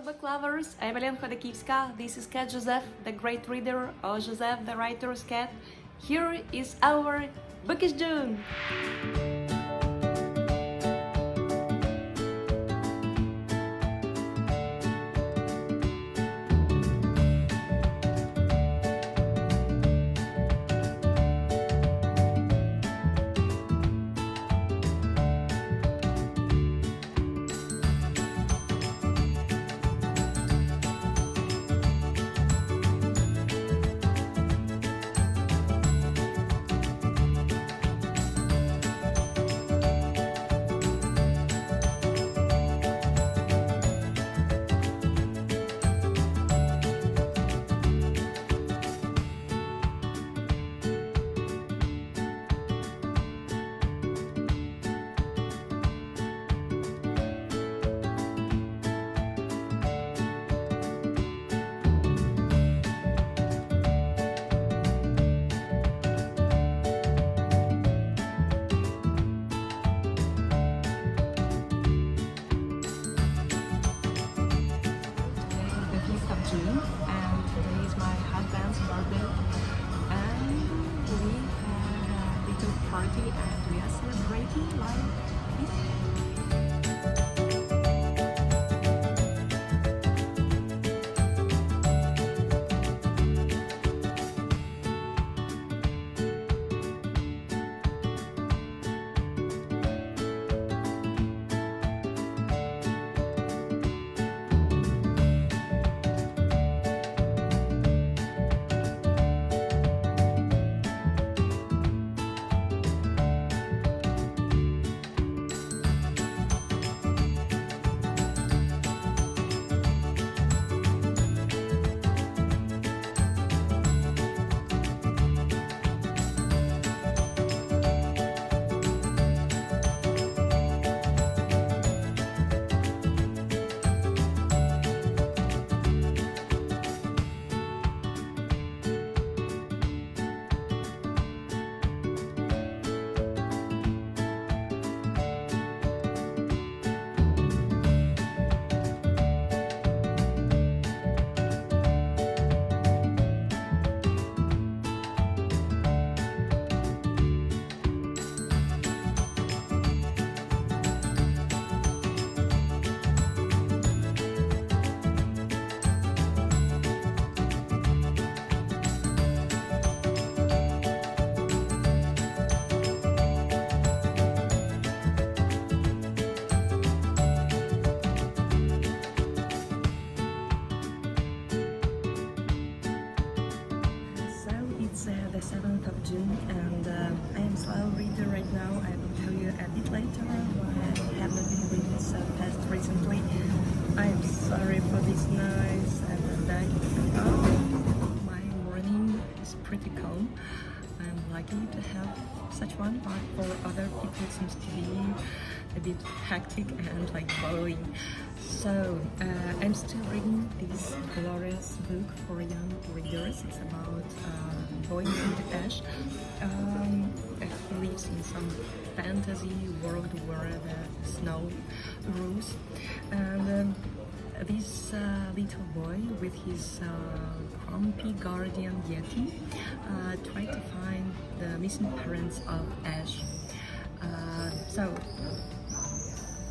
Hello book lovers, I'm Elena Khodakivska, this is Cat Joseph, the great reader, or Joseph, the writer's cat. Here is our Bookish June! June, and today is my husband's birthday, and we had a little party and we are celebrating like this. The 7th of June, and I am slow reader right now. I will tell you a bit later why I have not been reading so fast recently. I am sorry for this noise and that. My morning is pretty calm. I'm lucky to have such one, but for other people it seems to be a bit hectic and like blowing. So I'm still reading this glorious book for young readers. It's about a boy named Ash. He lives in some fantasy world where the snow rules, and this little boy with his grumpy guardian Yeti try to find the missing parents of Ash. So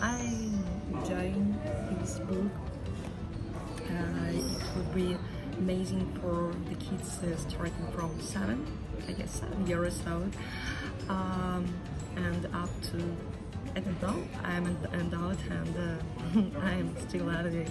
I'm enjoying this book. It would be amazing for the kids starting from 7 years old, and up to, I don't know, I'm an adult and I'm still at it.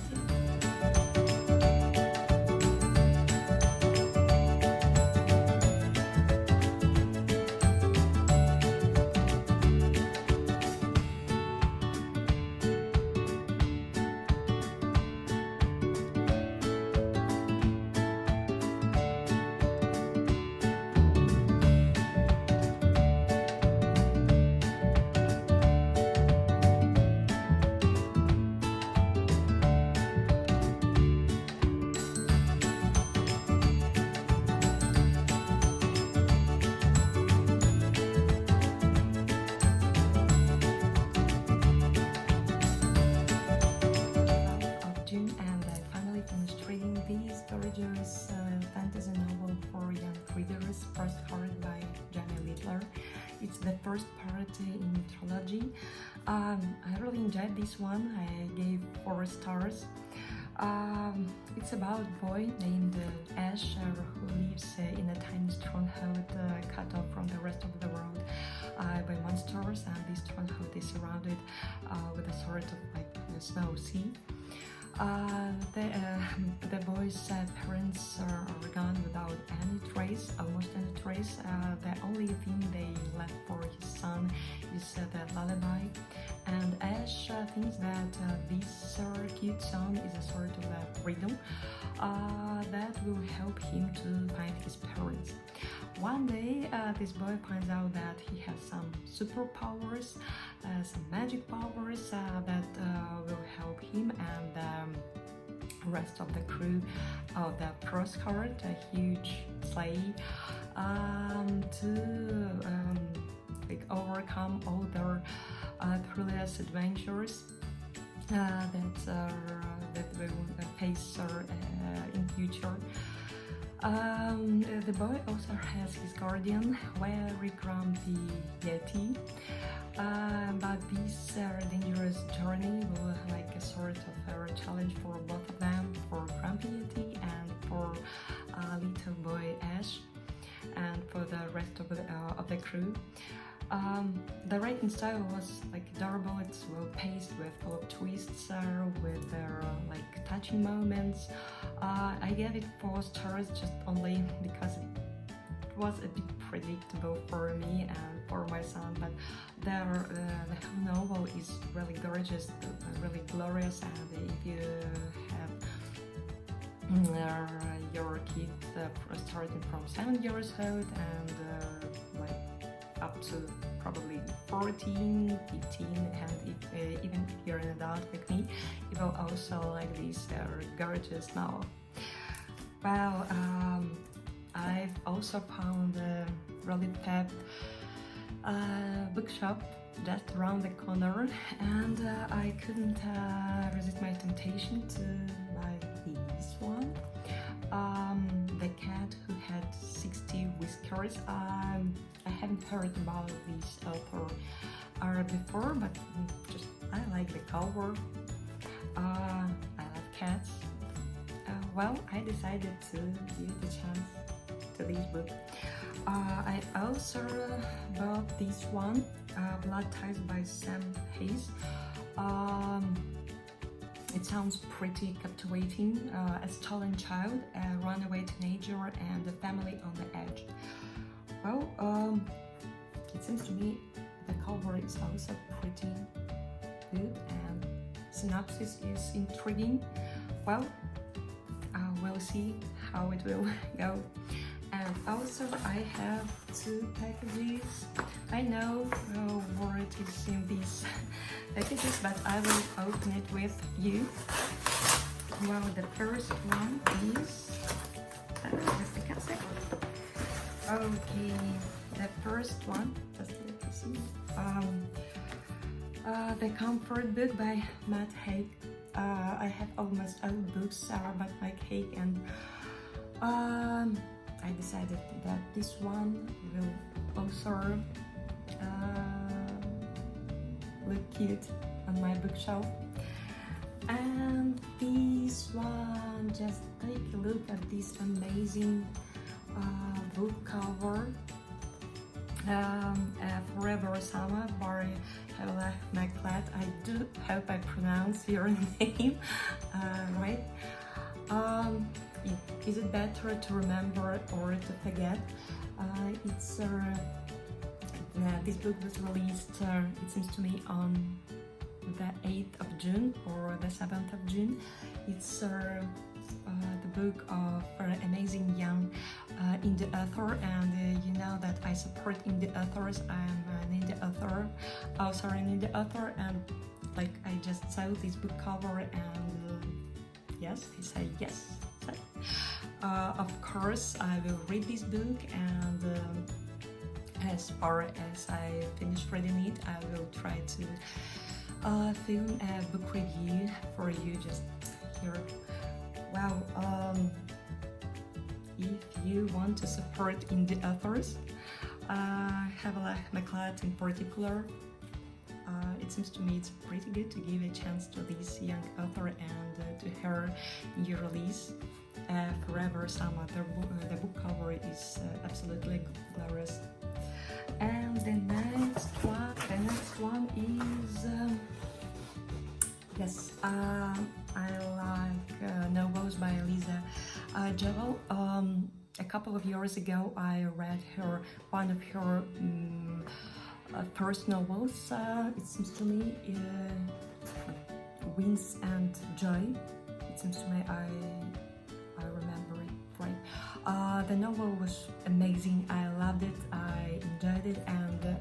I really enjoyed this one. I gave 4 stars. It's about a boy named Ash who lives in a tiny stronghold cut off from the rest of the world by monsters, and this stronghold is surrounded with a sort of like a snow sea. The boy's parents are gone without any trace, almost any trace. The only thing they left for his son is the lullaby, and Ash thinks that this cute song is a sort of a rhythm that will help him to find his parents. One day, this boy finds out that he has some superpowers, some magic powers that will help him and the rest of the crew of the Frostheart, a huge sleigh, to like overcome all their perilous adventures that will face in future. The boy also has his guardian, very grumpy Yeti, but this dangerous journey will like a sort of a challenge for both of them, for grumpy Yeti and for little boy Ash, and for the rest of the crew. The writing style was like adorable. It's well paced, with full of twists, with their like touching moments. I gave it 4 stars just only because it was a bit predictable for me and for my son, but the whole novel is really gorgeous, really glorious, and if you have your kid starting from 7 years old and like up to probably 14, 15, and even if you're an adult like me, you will also like this gorgeous novel. Well, I've also found a really fab bookshop just around the corner, and I couldn't resist my temptation to buy this one. The cat who had 60 whiskers. I haven't heard about this author before, but just I like the cover. I love cats. Well, I decided to give the chance to this book. I also bought this one, Blood Ties by Sam Hayes. It sounds pretty captivating. A stolen child, a runaway teenager, and a family on the edge. Well, it seems to me the cover is also pretty good and synopsis is intriguing. Well, we'll see how it will go. And also I have 2 packages. I know what is in these packages, but I will open it with you. Well, the first one is just a cassette. Okay, the first one, just let me see. The Comfort Book by McLat. I have almost all books by McLat, and I decided that this one will also look cute on my bookshelf. And this one, just take a look at this amazing book cover. Forever Summer by Havelah McLat. I do hope I pronounce your name right. Is it better to remember or to forget? This book was released, it seems to me, on the 8th of June or the 7th of June. It's the book of an amazing young indie author, and you know that I support indie authors. I'm an indie author, and like I just saw this book cover and yes, I say yes. Of course, I will read this book, and as far as I finish reading it, I will try to film a book review for you just here. Wow, if you want to support indie authors, Havelah McLat in particular, it it seems to me it's pretty good to give a chance to this young author and to her new release. Forever Summer, the book cover is absolutely glorious. And the next one is yes, I like novels by Lisa Javel. A couple of years ago, I read one of her first novels. It seems to me, Winds and Joy. It seems to me I remember it right. The novel was amazing. I loved it. I enjoyed it, and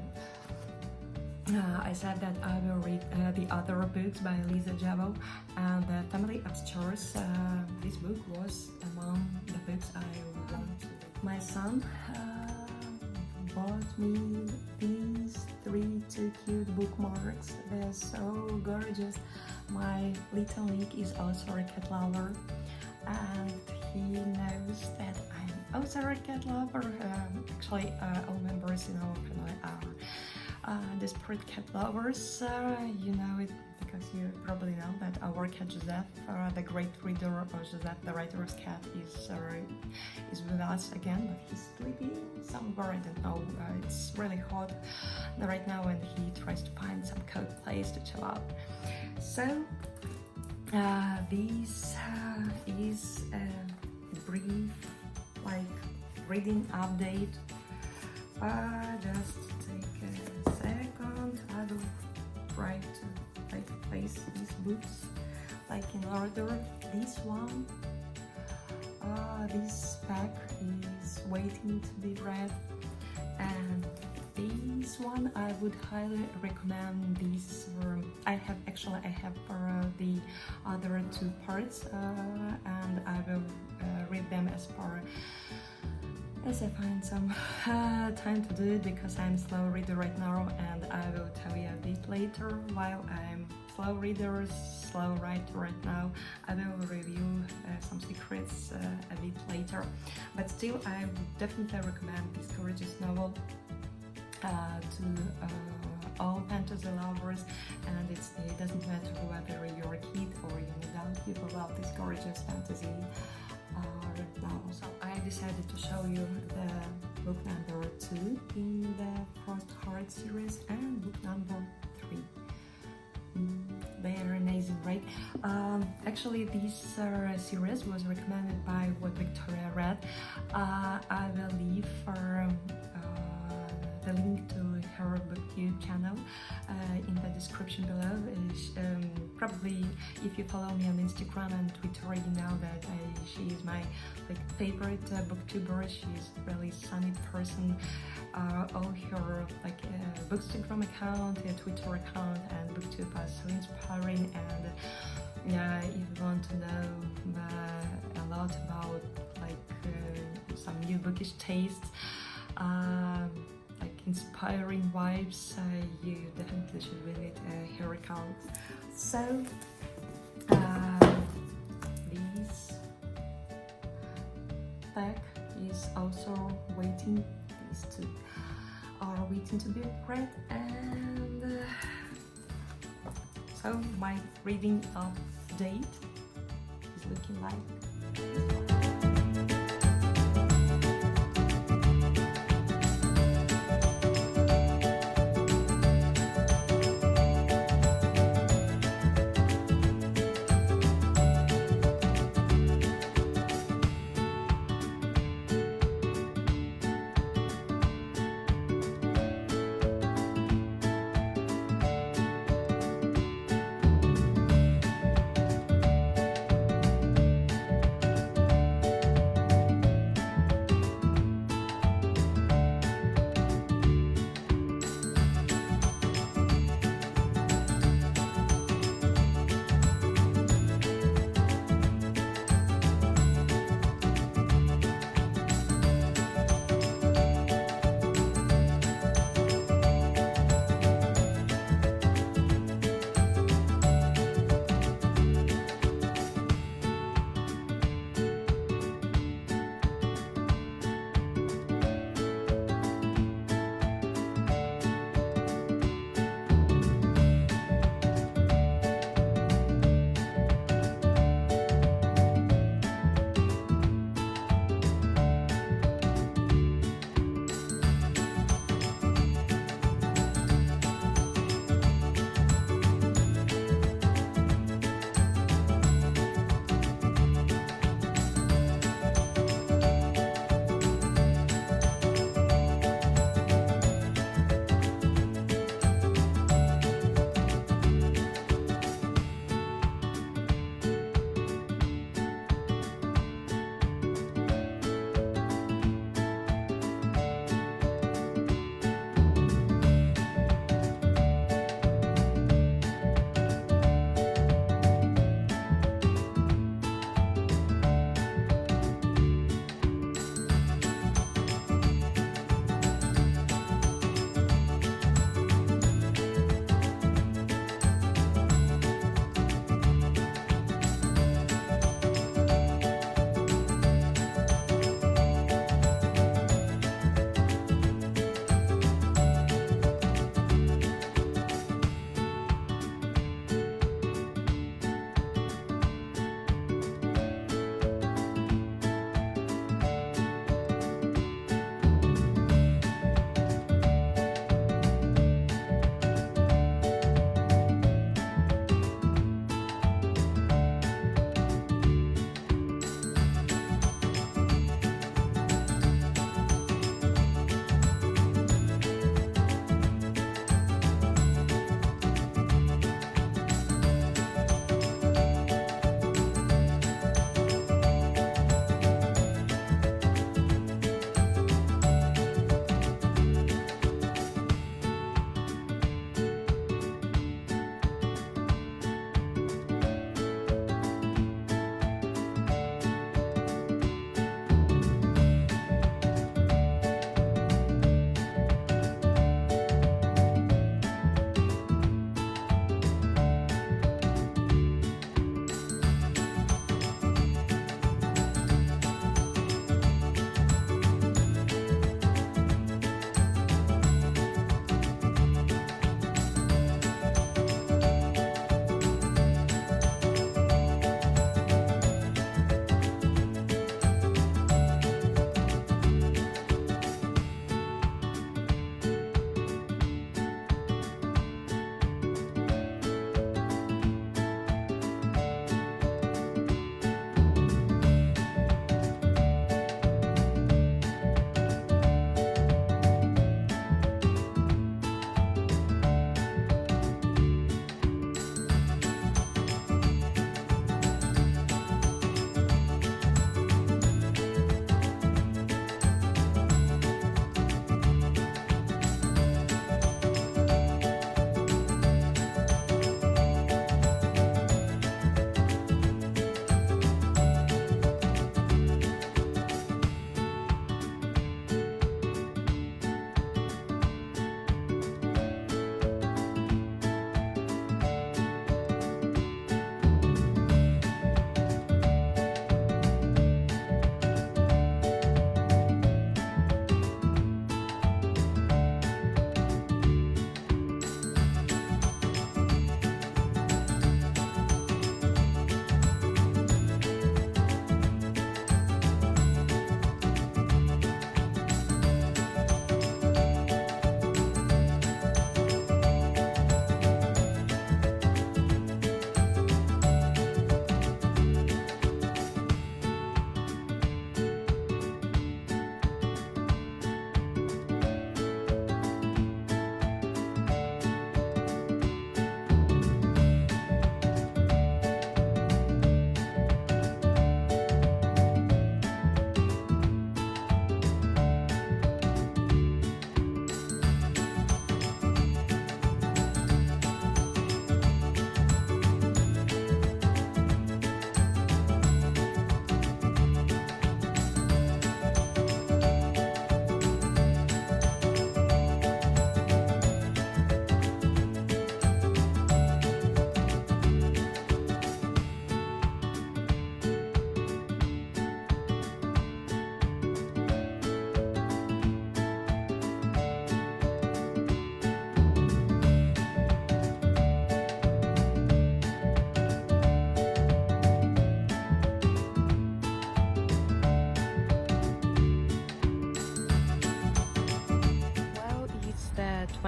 I said that I will read the other books by Lisa Javel, and The Family Upstairs. This book was among the books I want to read. My son bought me these 3 cute bookmarks. They're so gorgeous. My little Nick is also a cat lover, and he knows that I'm also a cat lover. Actually, all members in our family are desperate cat lovers. You know it because you probably know that our cat Joseph, the great reader of Joseph the writer's cat, is with us again, but he's sleeping somewhere. I don't know. It's really hot right now, and he tries to find some cold place to chill out. So this is a brief reading update. Just take a second. I will try to place these books in order. This one, this pack is waiting to be read, and this one I would highly recommend. This I have the other 2 parts, and I will read them as I find some time to do it, because I'm a slow reader right now, and I will tell you a bit later. While I'm slow reader, slow writer right now, I will review some secrets a bit later. But still, I would definitely recommend this gorgeous novel to all fantasy lovers, and it doesn't matter whether you're a kid or young adult, people love this gorgeous fantasy novel. So I decided to show you the book number 2 in the Frostheart series and book number 3. They are amazing, right? Actually, this series was recommended by what Victoria read. I will leave the link to her Booktube channel in the description below. Probably if you follow me on Instagram and Twitter, you know that she is my favorite booktuber. She's a really sunny person. All her Bookstagram account, Twitter account, and Booktube are so inspiring. And if you want to know a lot about some new bookish tastes, inspiring vibes, you definitely should visit her account. So this pack is also waiting. These 2 are waiting to be read, and so my reading update is looking like.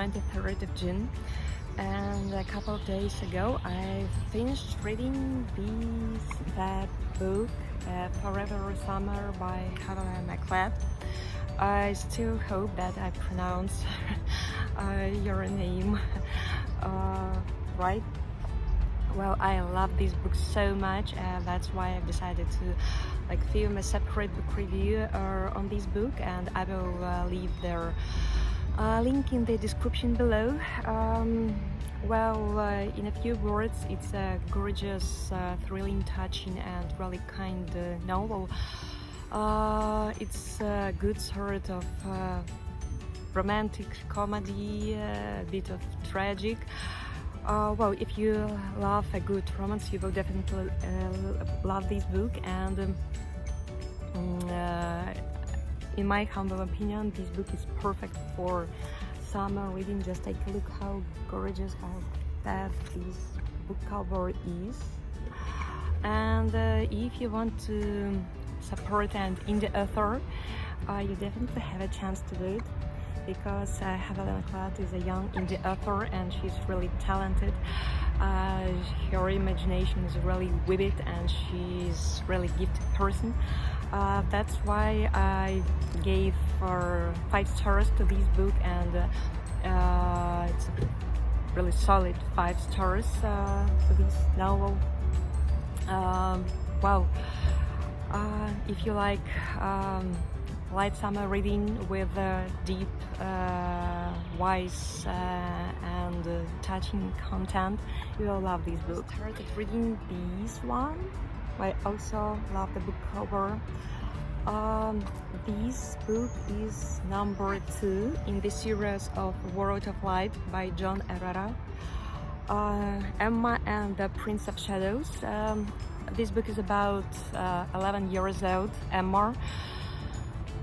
23rd of June, and a couple of days ago I finished reading that book, Forever Summer by Havelah and McLat. I still hope that I pronounce your name right. Well, I love this book so much, and that's why I've decided to film a separate book review on this book, and I will leave their link in the description below. In a few words, it's a gorgeous, thrilling, touching and really kind novel. It's a good sort of romantic comedy, a bit of tragic. If you love a good romance, you will definitely love this book, and in my humble opinion, this book is perfect for summer reading. Just take a look how gorgeous, how that this book cover is. And if you want to support an indie author, you definitely have a chance to do it, because Havelah is a young indie author and she's really talented. Her imagination is really vivid and she's really gifted person. That's why I gave her 5 stars to this book, and it's a really solid 5 stars to this novel. If you like light summer reading with deep, wise and touching content, you will love this book. I started reading this one. I also love the book cover. This book is number 2 in the series of World of Light by Herrera. Emma and the Prince of Shadows. This book is about 11 years old Emma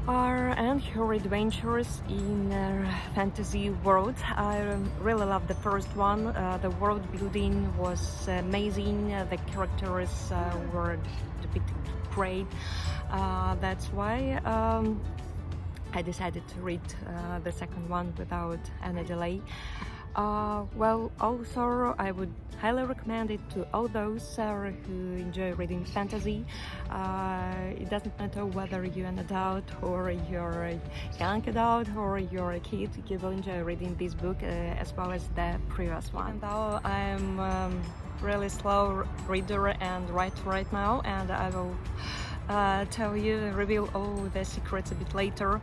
and her adventures in a fantasy world. I really love the first one. The world building was amazing. The characters were depicted great. That's why I decided to read the second one without any delay. Also I would highly recommend it to all those who enjoy reading fantasy. It doesn't matter whether you're an adult or you're a young adult or you're a kid, you will enjoy reading this book as well as the previous one. Even though I'm really slow reader and writer right now, and I will reveal all the secrets a bit later.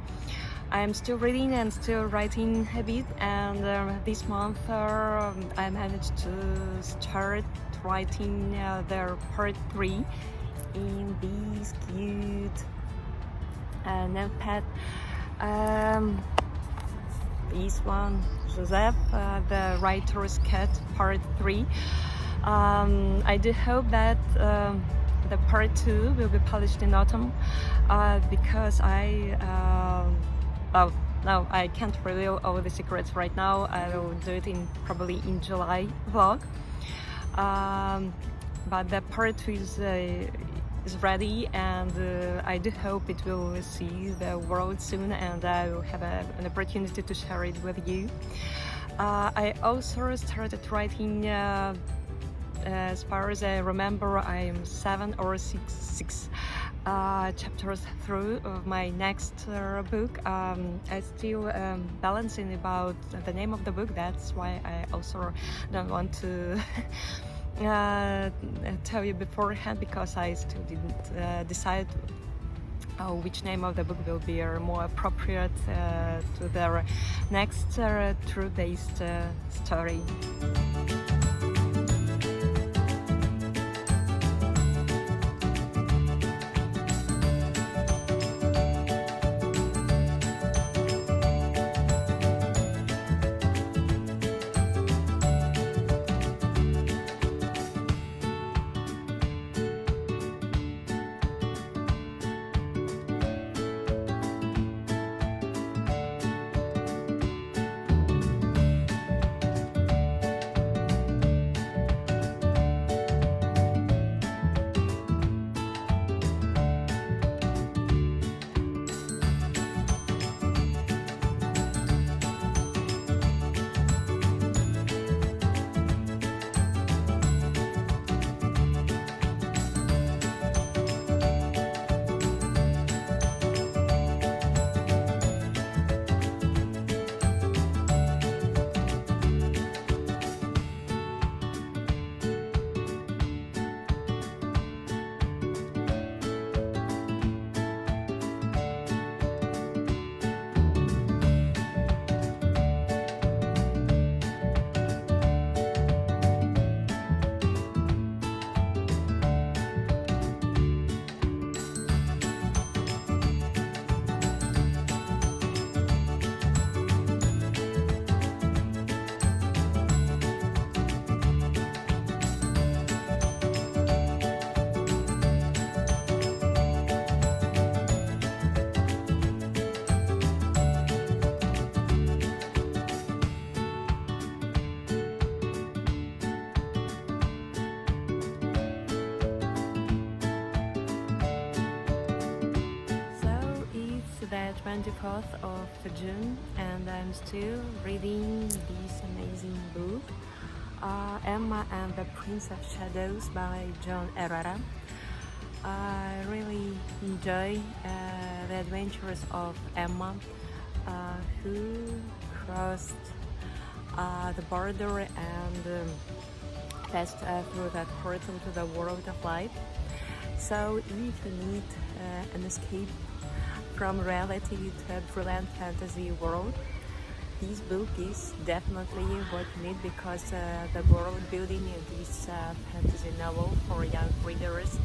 I'm still reading and still writing a bit, and this month I managed to start writing their part 3 in this cute notepad. This one, Joseph, the writer's cat, part 3. I do hope that the part 2 will be published in autumn, because no, I can't reveal all the secrets right now. I will do it probably in July vlog. But the part 2 is ready, and I do hope it will see the world soon, and I will have an opportunity to share it with you. I also started writing. As far as I remember, I am 7 or 6 chapters through of my next book. I still balancing about the name of the book. That's why I also don't want to tell you beforehand, because I still didn't decide which name of the book will be more appropriate to their next true-based story. 24th of June and I'm still reading this amazing book, Emma and the Prince of Shadows by Herrera. I really enjoy the adventures of Emma, who crossed the border and passed through that portal to the world of light. So if you need an escape from reality to a brilliant fantasy world, this book is definitely what you need, because the world building in this fantasy novel for young readers,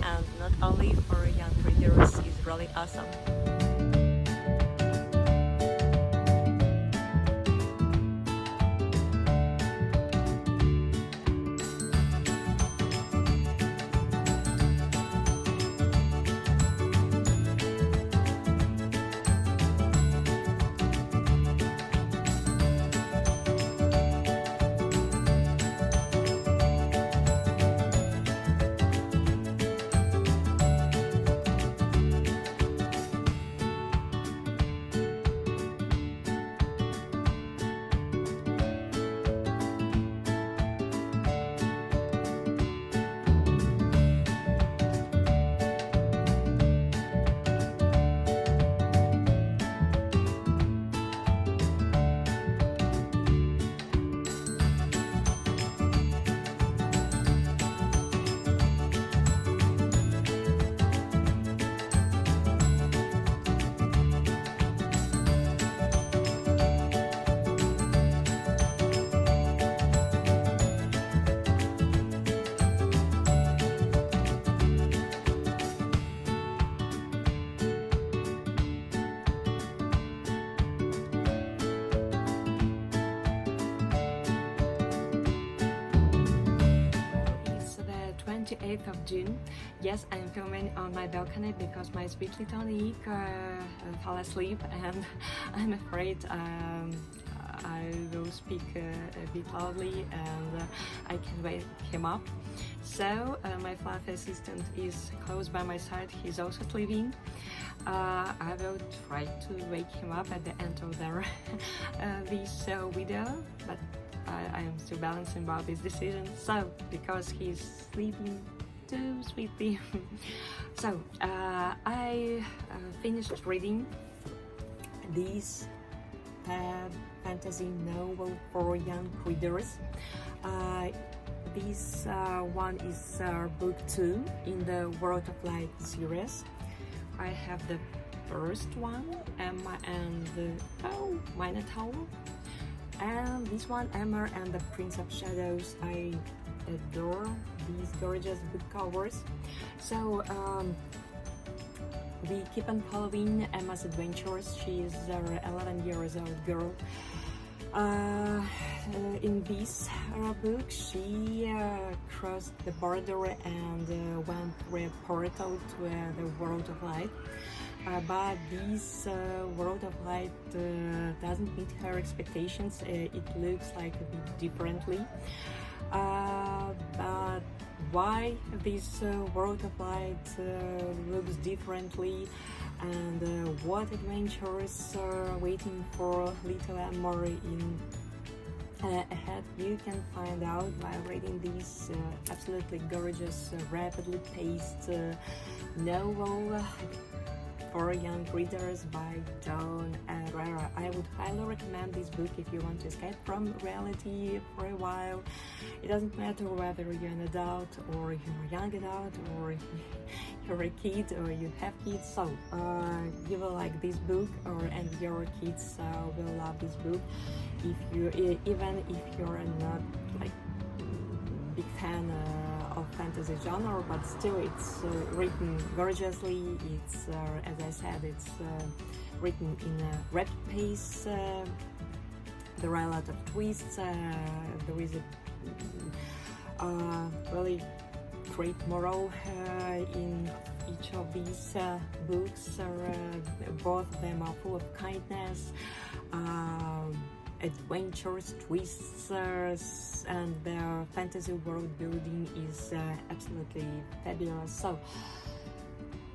and not only for young readers, is really awesome. It's the 28th of June. Yes, I'm filming on my balcony because my sweet little Nick fell asleep, and I'm afraid I will speak a bit loudly and I can wake him up. So my fluffy assistant is close by my side. He's also sleeping. I will try to wake him up at the end of this video, but I am still balancing about this decision. So because he's sleeping too sweetly. So I finished reading this fantasy novel for young readers. This one is book 2 in the World of Light series. I have the first one, Emma and the Minotaur, and this one, Emma and the Prince of Shadows. I adore these gorgeous book covers. So we keep on following Emma's adventures. She is an 11 years old girl. In this book, she crossed the border and went through a portal to the world of light. But this world of light doesn't meet her expectations. It looks like a bit differently. But why this world of light looks differently, and what adventures are waiting for little Emma in ahead, you can find out by reading this absolutely gorgeous, rapidly paced novel for young readers by Herrera. I would highly recommend this book if you want to escape from reality for a while. It doesn't matter whether you're an adult or you're a young adult or you're a kid or you have kids. So you will like this book, and your kids will love this book. Even if you're not like big fan of fantasy genre, but still it's written gorgeously. It's as I said, it's written in a rapid pace. There are a lot of twists. There is a really great moral in each of these books. Both of them are full of kindness, adventures, twists, and their fantasy world building is absolutely fabulous. So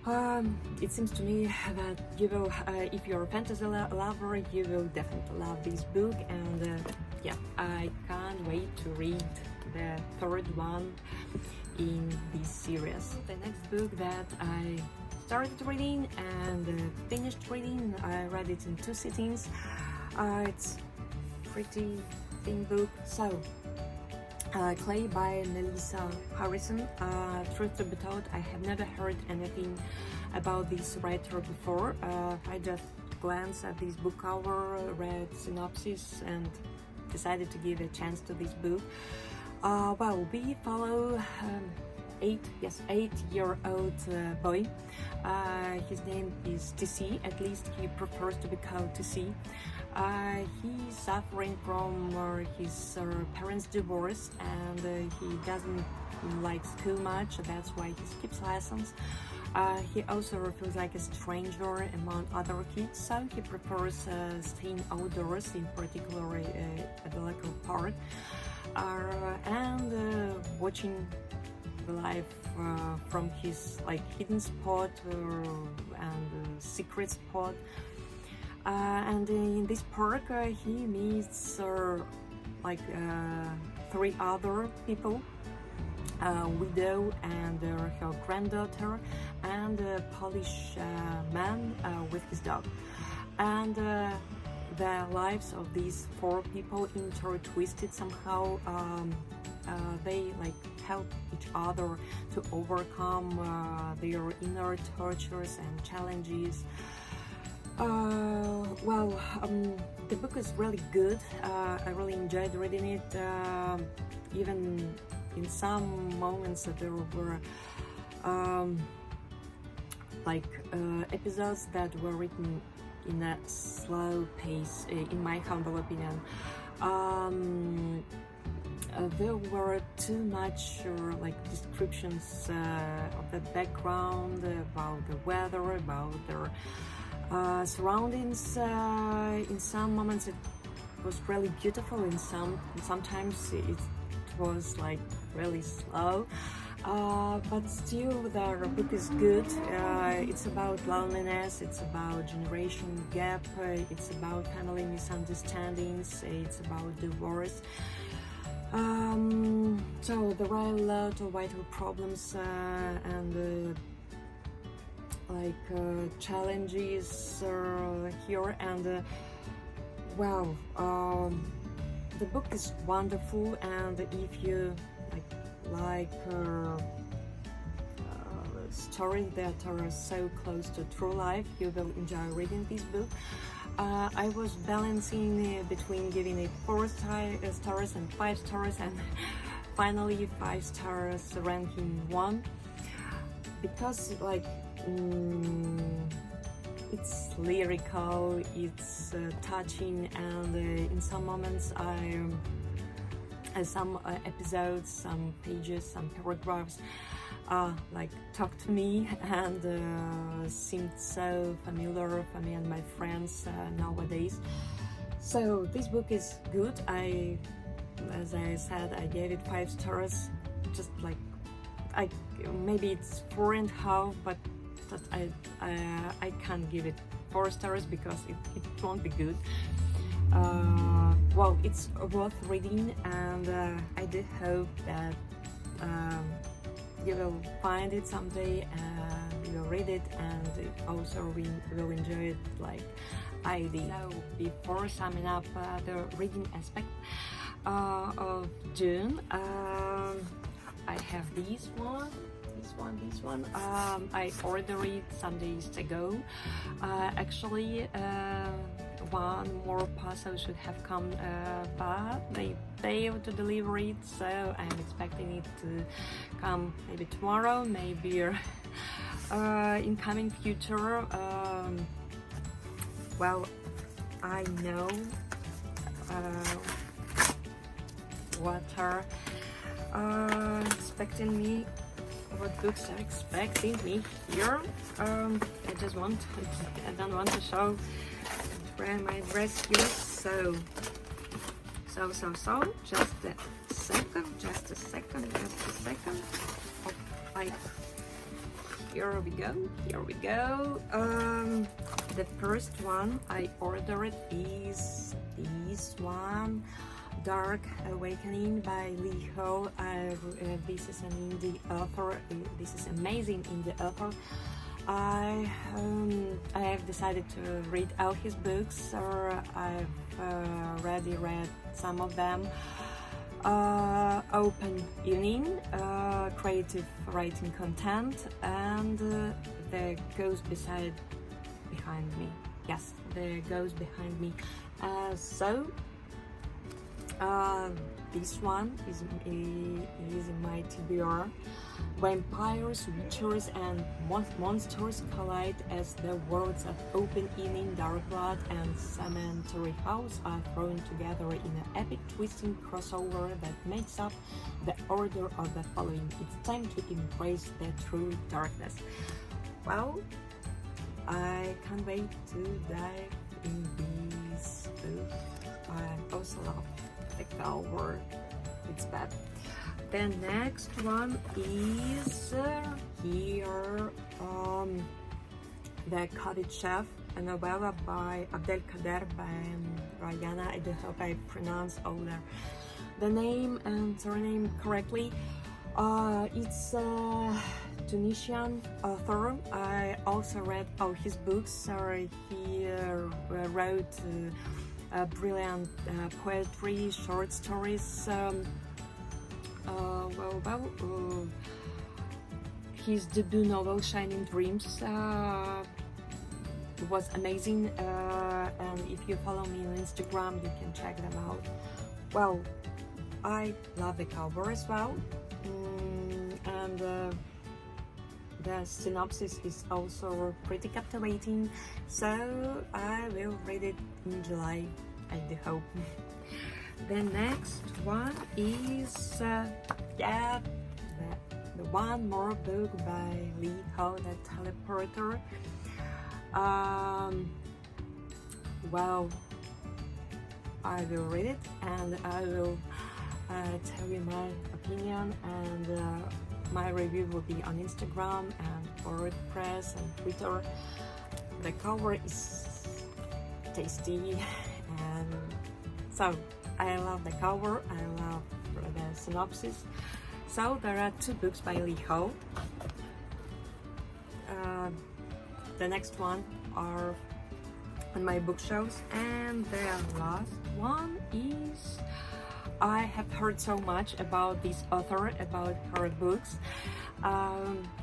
It seems to me that you will, if you're a fantasy lover, you will definitely love this book, and yeah, I can't wait to read the third one in this series. The next book that I started reading and finished reading, I read it in 2 sittings. It's pretty thin book. So, Clay by Melissa Harrison. Truth to be told, I have never heard anything about this writer before. I just glanced at this book cover, read synopsis, and decided to give a chance to this book. Well, we follow 8-year-old boy. His name is TC, at least he prefers to be called TC. He's suffering from his parents' divorce, and he doesn't like school much, that's why he skips lessons. He also feels like a stranger among other kids, so he prefers staying outdoors, in particular at the local park, and watching the life from his hidden spot and secret spot. And in this park he meets 3 other people, a widow and her granddaughter, and a Polish man with his dog. And the lives of these 4 people intertwisted somehow. They help each other to overcome their inner tortures and challenges. The book is really good. I really enjoyed reading it. Even in some moments there were episodes that were written in a slow pace, in my humble opinion. There were too much descriptions of the background, about the weather, about their surroundings. In some moments it was really beautiful, sometimes it was really slow, but still the book is good. It's about loneliness, it's about generation gap, it's about family misunderstandings, it's about divorce. So there are a lot of vital problems and challenges here, and the book is wonderful, and if you like stories that are so close to true life, you will enjoy reading this book. I was balancing between giving it 4 stars and 5 stars, and finally 5 stars ranking 1, because it's lyrical, it's touching, and in some moments some episodes, some pages, some paragraphs talk to me and seemed so familiar for me and my friends nowadays. So this book is good. As I said, I gave it 5 stars. Just maybe it's 4.5, but I can't give it 4 stars because it won't be good. Well, it's worth reading, and I do hope that you will find it someday and you will read it, and also will enjoy it like I did. So before summing up the reading aspect of June, I have this one. I ordered it some days ago. Actually, one more parcel should have come, but they failed to deliver it, so I'm expecting it to come maybe tomorrow, maybe in coming future. Well, I know what are expecting me, what books are expecting me here. I don't want to show where my dress here, so just a second. here we go. The first one I ordered is this one, Dark Awakening by Lee Ho. This is an indie author. This is amazing indie author. I have decided to read all his books, or I've already read some of them. Open Evening, creative writing content, and the Ghost behind me. Yes, the Ghost behind me. This one is my TBR. Vampires, witches, and monsters collide as the worlds of Open Evening, Dark Blood, and Cemetery House are thrown together in an epic twisting crossover that makes up the order of the following. It's time to embrace the true darkness. Well, I can't wait to dive in this book. I also love the cover. It's bad. The next one is here, The Cottage Chef, a novella by Abdelkader and Rayana. I do hope I pronounced all the name and surname correctly. It's a Tunisian author. I also read all his books. He wrote brilliant poetry, short stories. His debut novel, Shining Dreams, was amazing, and if you follow me on Instagram, you can check them out. Well, I love the cover as well, and the synopsis is also pretty captivating, so I will read it in July, I do hope. The next one is the one more book by Lee Ho, The Teleporter. Well, I will read it and I will tell you my opinion, and my review will be on Instagram and WordPress and Twitter. The cover is tasty, and so I love the cover, I love the synopsis. So there are two books by Lee Ho. The next one are on my bookshelves, and the last one is, I have heard so much about this author, about her books,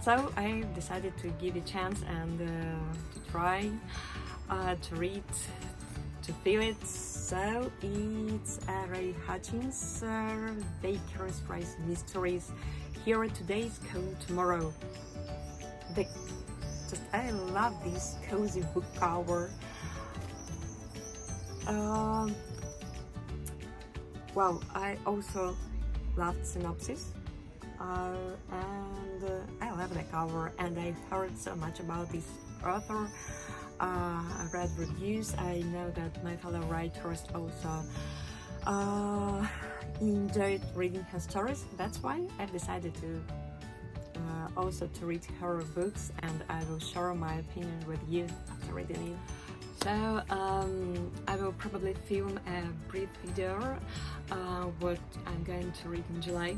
so I decided to give it a chance and to try to read, to feel it. So it's Ray Hutchins' Baker's Rice Mysteries. Here are today's, come tomorrow. I love this cozy book cover. Well, I also love synopsis, and I love the cover, and I heard so much about this author. I read reviews. I know that my fellow writers also enjoyed reading her stories. That's why I've decided to also to read her books, and I will share my opinion with you after reading it. So I will probably film a brief video what I'm going to read in July.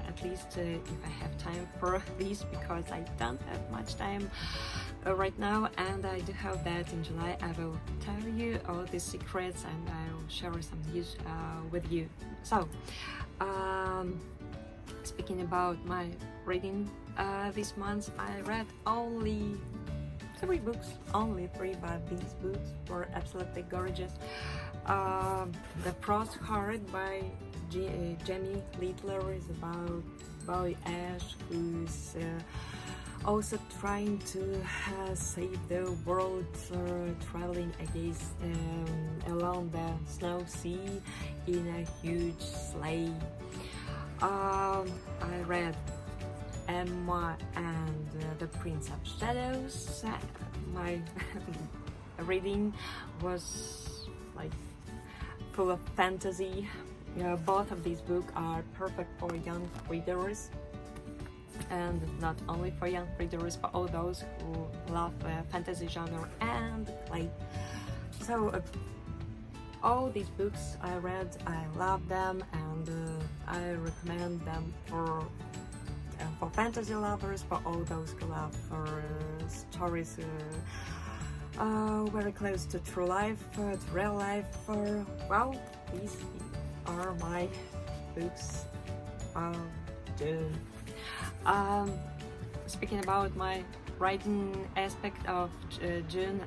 At least if I have time for this, because I don't have much time right now, and I do hope that in July I will tell you all the secrets and I will share some news with you. So speaking about my reading this month, I read only 3 books, but these books were absolutely gorgeous. The Frostheart by Jamie Littler is about boy Ash, who's also trying to save the world, traveling against along the snow sea in a huge sleigh. I read Emma and the Prince of Shadows. My reading was like full of fantasy. Both of these books are perfect for young readers. and not only for young readers but all those who love fantasy genre and play. So all these books I read, I love them, and I recommend them for fantasy lovers, for all those who love stories very close to true life, to real life. Well, these are my books of June. Speaking about my writing aspect of June,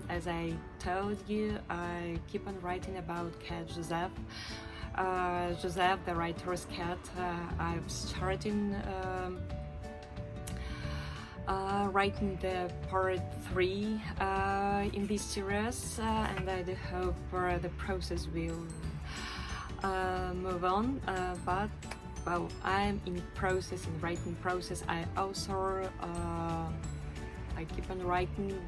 as I told you, I keep on writing about cat Joseph. Joseph, the writer's cat. I've started writing the part 3 in this series, and I do hope the process will move on. But well, I'm in writing process. I also I keep on writing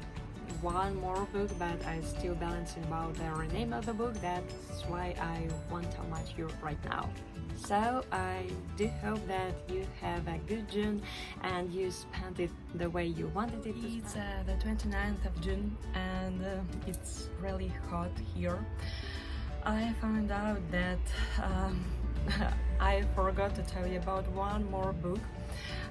one more book, but I still balancing about the name of the book. That's why I won't tell much you right now. So I do hope that you have a good June and you spent it the way you wanted it. It's the 29th of June and it's really hot here. I found out that I forgot to tell you about one more book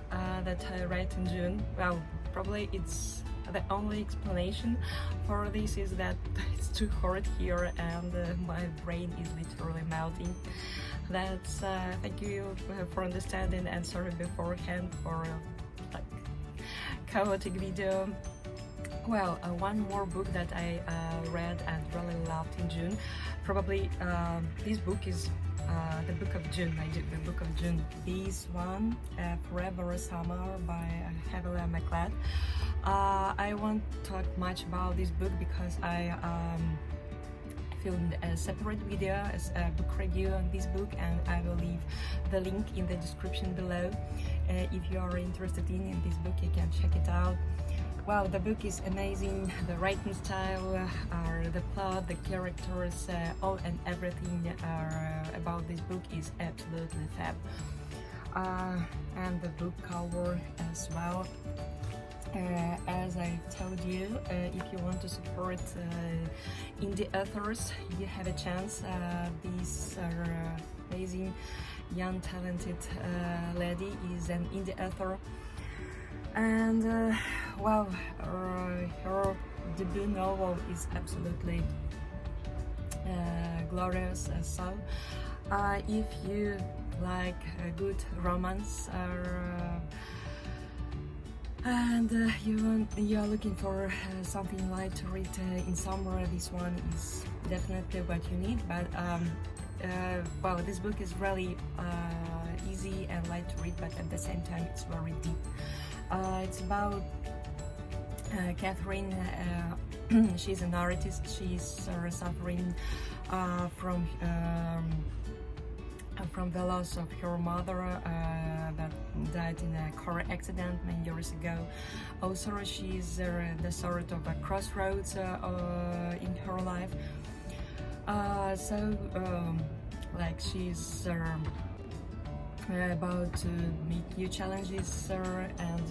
that I read in June. Well, probably it's the only explanation for this is that it's too hot here and my brain is literally melting. That's thank you for understanding and sorry beforehand for like chaotic video. Well, one more book that I read and really loved in June. Probably this book is the Book of June. The Book of June. This one, Forever Summer by Havelah McLat. I won't talk much about this book because I filmed a separate video as a book review on this book, and I will leave the link in the description below. If you are interested in this book, you can check it out. Well, the book is amazing. The writing style, the plot, the characters, all and everything about this book is absolutely fab. And the book cover as well. As I told you, if you want to support indie authors, you have a chance. This amazing, young, talented lady is an indie author. And well, her debut novel is absolutely glorious. So if you like a good romance and you are looking for something light to read in summer, this one is definitely what you need. But well, this book is really easy and light to read, but at the same time it's very deep. It's about Catherine. She's an artist. She's suffering from the loss of her mother that died in a car accident many years ago. Also, she's the sort of a crossroads in her life. Like she's about to meet new challenges, and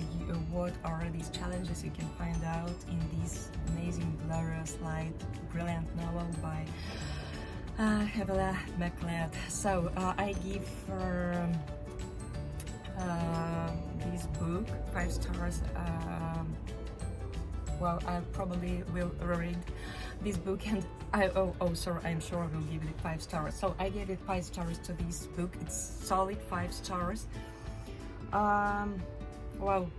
what are these challenges you can find out in this amazing, glorious, light, brilliant novel by Havelah McLat. So I give this book 5 stars. Well, I probably will read this book and sorry, I'm sure I will give it 5 stars. So I gave it 5 stars to this book. It's solid 5 stars. Well,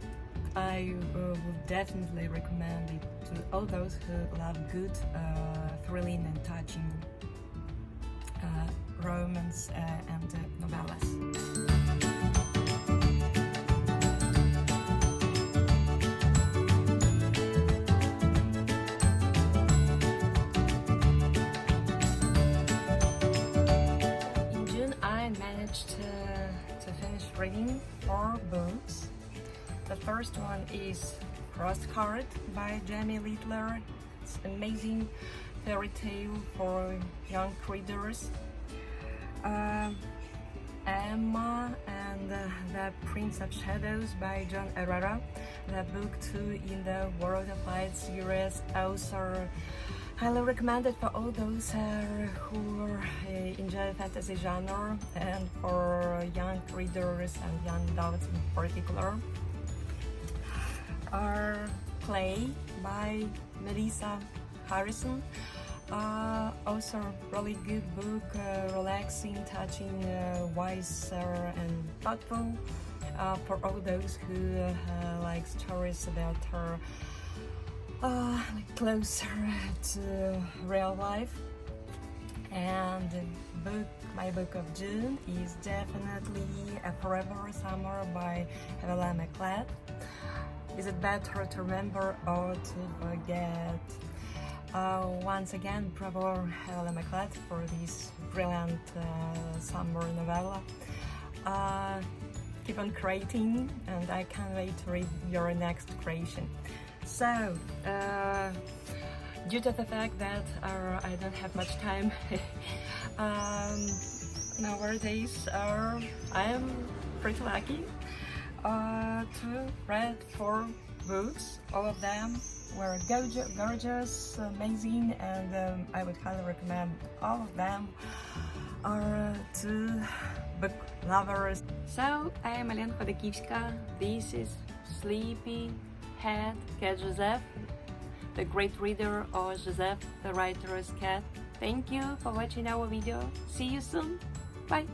I would definitely recommend it to all those who love good, thrilling and touching romance and novellas. To finish reading 4 books. The first one is Frostheart by Jamie Littler. It's an amazing fairy tale for young readers. Emma and the Prince of Shadows by John Herrera, the book 2 in the World of Light series. Also highly recommended for all those who enjoy fantasy genre and for young readers and young adults in particular. Our Play by Melissa Harrison. Also really good book, relaxing, touching, wiser and thoughtful for all those who like stories about her closer to real life. And my book of June is definitely A Forever Summer by Havelah McLat. Is it better to remember or to forget? Once again, bravo Havelah McLat for this brilliant summer novella. Keep on creating, and I can't wait to read your next creation. So, due to the fact that I don't have much time nowadays, I am pretty lucky to read 4 books. All of them were gorgeous, amazing, and I would highly recommend all of them to book lovers. So, I am Elena Chodakivska. This is Sleepy Head Cat Joseph, the great reader, or Joseph, the writer's cat. Thank you for watching our video. See you soon. Bye.